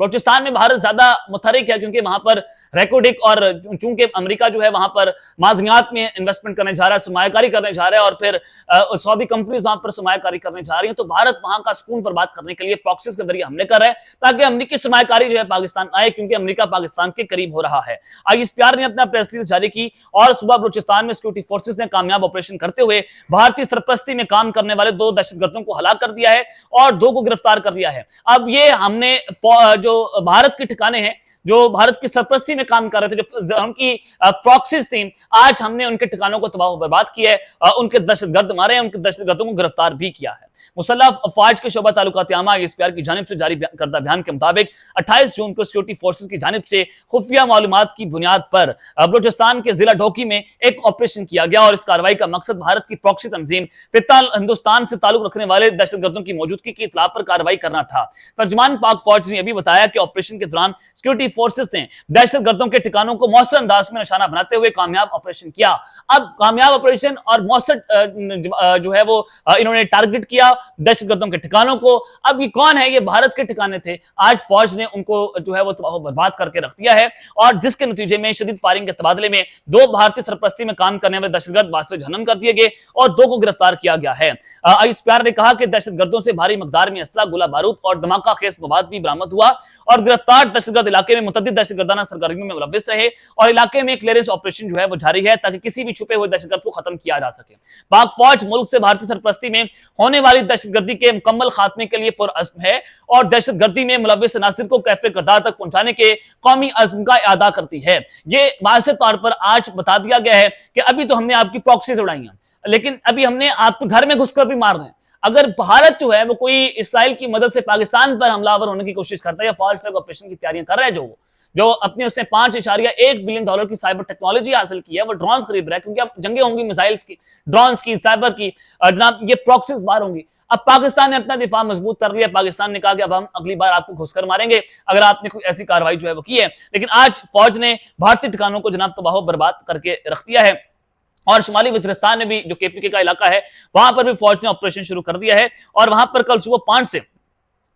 بلوچستان میں بھارت زیادہ متحرک ہے کیونکہ وہاں پر ریکوڈک اور چونکہ امریکہ جو ہے وہاں پر معدنیات میں انویسٹمنٹ کرنے جا رہا ہے, سرمایہ کاری کرنے جا رہا ہے, اور پھر سعودی کمپنیز وہاں پر سرمایہ کاری کرنے جا رہی ہیں, تو بھارت وہاں کا سکون برباد کرنے کے لیے پراکسیز کے ذریعے حملے کر رہا ہے تاکہ امریکی سرمایہ کاری جو ہے پاکستان آئے, کیونکہ امریکہ پاکستان کے قریب ہو رہا ہے. ISPR نے اپنا پریس ریلیز جاری کی اور صبح بلوچستان میں سیکورٹی فورسز نے کامیاب آپریشن کرتے ہوئے بھارتی سرپرستی میں کام کرنے والے 2 دہشت گردوں کو ہلاک کر دیا ہے اور 2 کو گرفتار کر لیا ہے. اب یہ ہم نے جو بھارت کے ٹھکانے ہیں جو بھارت کی سرپرستی میں کام کر رہے تھے, جو ان کی پراکسیز تھیں, آج ہم نے ان کے ٹھکانوں کو تباہ و برباد کیا ہے, ان کے دہشت گرد مارے ہیں, ان کے دہشت گردوں کو گرفتار بھی کیا ہے. مسلح افواج کے شعبہ تعلقات عامہ ISPR کی جانب سے جاری کردہ بیان کے مطابق 28 جون کو سیکورٹی فورسز کی جانب سے خفیہ معلومات کی بنیاد پر بلوچستان کے ضلع ڈھوکی میں ایک آپریشن کیا گیا, اور اس کارروائی کا مقصد بھارت کی پراکسی تنظیم فتح ہندوستان سے تعلق رکھنے والے دہشت گردوں کی موجودگی کی اطلاع پر کارروائی کرنا تھا. ترجمان پاک فوج نے یہ بھی بتایا کہ آپریشن کے دوران سیکورٹی فورسز نے دہشت گردوں کے ٹھکانوں کو مؤثر انداز میں نشانہ بناتے ہوئے کامیاب آپریشن کیا. اب کامیاب آپریشن اور مؤثر جو ہے وہ انہوں نے ٹارگٹ کیا دہشت گردوں کے ٹھکانوں کو. اب یہ کون ہے؟ یہ بھارت کے ٹھکانے تھے, آج فوج نے ان کو جو ہے وہ تباہ و برباد کر کے رکھ دیا ہے, اور جس کے نتیجے میں شدید فائرنگ کے تبادلے میں 2 بھارتی سرپرستی میں کام کرنے والے دہشت گرد واسطے جہنم کر دیے گئے اور 2 کو گرفتار کیا گیا ہے. ISPR نے کہا کہ دہشت گردوں سے بھاری مقدار میں اسلحہ, گولہ بارود اور دھماکہ خیز مواد بھی برآمد ہوا, اور گرفتار دہشت گرد علاقے میں متعدد دہشت گردانہ سرگرمیوں میں ملوث رہے, اور علاقے میں کلیئرنس آپریشن جو ہے وہ جاری ہے تاکہ کسی بھی چھپے ہوئے دہشت گرد کو ختم کیا جا سکے. پاک فوج ملک سے بھارتی سرپرستی میں ہونے والی دہشت گردی کے مکمل خاتمے کے لیے پرعزم ہے, اور دہشت گردی میں ملوث عناصر کو کیفر کردار تک پہنچانے کے قومی عزم کا اعادہ کرتی ہے. یہ واضح طور پر آج بتا دیا گیا ہے کہ ابھی تو ہم نے آپ کی پراکسیز اڑائی ہیں, لیکن ابھی ہم نے آپ کو گھر میں گھس کر بھی مار رہے ہیں. اگر بھارت جو ہے وہ کوئی اسرائیل کی مدد سے پاکستان پر حملہ آور ہونے کی کوشش کرتا ہے یا فالس فلیگ آپریشن کی تیاریاں کر رہا ہے, جو اپنے اس نے $5.1 بلین کی سائبر ٹیکنالوجی حاصل کی ہے, وہ ڈرونز خرید رہا ہے کیونکہ اب جنگیں ہوں گی میزائلز کی, ڈرونز کی, سائبر کی, جناب یہ پراکسیز بار ہوں گی. اب پاکستان نے اپنا دفاع مضبوط کر لیا, پاکستان نے کہا کہ اب ہم اگلی بار آپ کو گھس کر ماریں گے اگر آپ نے کوئی ایسی کارروائی جو ہے وہ کی ہے. لیکن آج فوج نے بھارتی ٹھکانوں کو جناب تباہ و برباد کر کے رکھ دیا ہے, اور شمالی وزیرستان میں بھی جو KPK کا علاقہ ہے وہاں پر بھی فوج نے آپریشن شروع کر دیا ہے, اور وہاں پر کل صبح 5 سے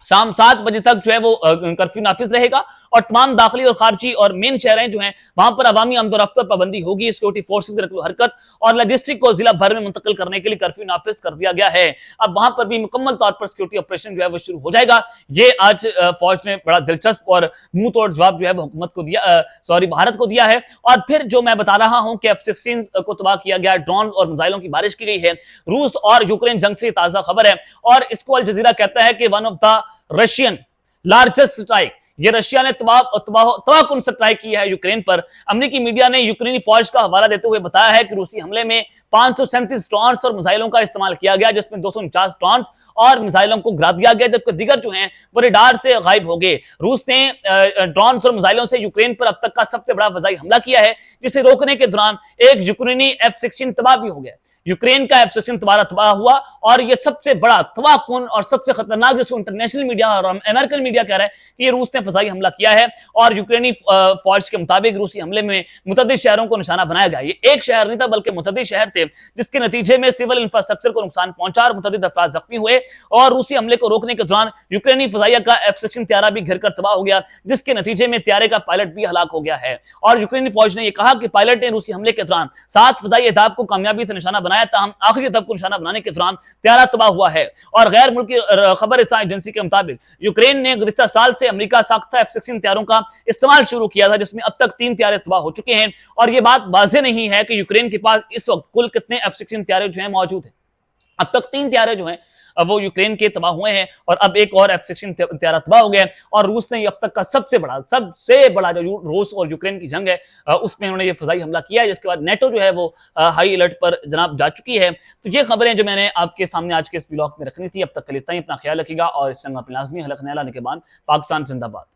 شام 7 بجے تک جو ہے وہ کرفیو نافذ رہے گا, اور تمام داخلی اور خارجی اور مین شہریں جو ہیں وہاں پر عوامی آمد و رفت پر پابندی ہوگی. سیکورٹی فورسز کی نقل و حرکت اور لاجسٹک کو ضلع بھر میں منتقل کرنے کے لیے کرفیو نافذ کر دیا گیا ہے. اب وہاں پر بھی مکمل طور پر سیکورٹی آپریشن جو ہے وہ شروع ہو جائے گا. یہ آج فوج نے بڑا دلچسپ اور منہ توڑ جواب جو ہے وہ حکومت کو دیا, بھارت کو دیا ہے. اور پھر جو میں بتا رہا ہوں کہ F-16 کو تباہ کیا گیا, ڈرون اور میزائلوں کی بارش کی گئی ہے. روس اور یوکرین جنگ سے تازہ خبر ہے, اور اس کو الجزیرہ کہتا ہے کہ one of the Russian largest strike, یہ رشیا نے تباہ کن سٹرائک کی ہے یوکرین پر. امریکی میڈیا نے یوکرینی فوج کا حوالہ دیتے ہوئے بتایا ہے کہ روسی حملے میں 537 ڈرونز اور میزائلوں کا استعمال کیا گیا, جس میں 249 ڈرونز اور میزائلوں کو گرا دیا گیا, جبکہ دیگر جو ہیں وہ ریڈار سے غائب ہو گئے. روس نے ڈرونز اور میزائلوں سے یوکرین پر اب تک کا سب سے بڑا فضائی حملہ کیا ہے, جسے روکنے کے دوران ایک یوکرینی F-16 تباہ بھی ہو گیا. یوکرین کا F-16 تباہ ہوا, اور یہ سب سے بڑا تباہ کن اور سب سے خطرناک, جس کو انٹرنیشنل میڈیا اور امریکن میڈیا کہہ رہا ہے کہ یہ روس نے فضائی حملہ کیا ہے. اور یوکرینی فوج کے مطابق روسی حملے میں متعدد شہروں کو نشانہ بنایا گیا. یہ ایک شہر نہیں تھا بلکہ متعدد شہر تھے, جس کے نتیجے میں سول انفراسٹرکچر کو نقصان پہنچا اور متعدد افراد زخمی ہوئے. اور روسی حملے کو روکنے کے دوران یوکرینی فضائیہ کا F-16 طیارہ بھی گھر کر تباہ ہو گیا, جس کے نتیجے میں طیارے کا پائلٹ بھی ہلاک ہو گیا ہے. اور یوکرینی فوج نے یہ کہا کہ پائلٹ نے روسی حملے کے دوران 7 فضائی اہداف کو کامیابی سے نشانہ بنایا, تاہم آخری ہدف کو نشانہ بنانے کے دوران طیارہ تباہ ہوا ہے. اور غیر ملکی خبر رساں ایجنسی کے مطابق یوکرین نے گزشتہ سال سے امریکہ ساختہ F-16 طیاروں کا استعمال شروع کیا تھا, جس میں اب تک 3 طیارے تباہ ہو چکے ہیں. اور یہ بات واضح نہیں ہے کہ یوکرین کے پاس اس وقت کل کتنے F-16 طیارے جو ہیں موجود ہیں. اب تک 3 طیارے جو ہیں وہ یوکرین کے تباہ ہوئے ہیں, اور اب ایک اور F-16 طیارہ تباہ ہو گیا. اور روس نے اب تک کا سب سے بڑا جو روس اور یوکرین کی جنگ ہے اس میں انہوں نے یہ فضائی حملہ کیا ہے, جس کے بعد نیٹو جو ہے وہ ہائی الرٹ پر جناب جا چکی ہے. تو یہ خبریں جو میں نے آپ کے سامنے آج کے اس ولاگ میں رکھنی تھی. اب تک کے لیے اتنا ہی, اپنا خیال رکھیے گا, اور اس جنگ اپنے لازمی حلق نیا لانے کے بعد پاکستان زندہ باد.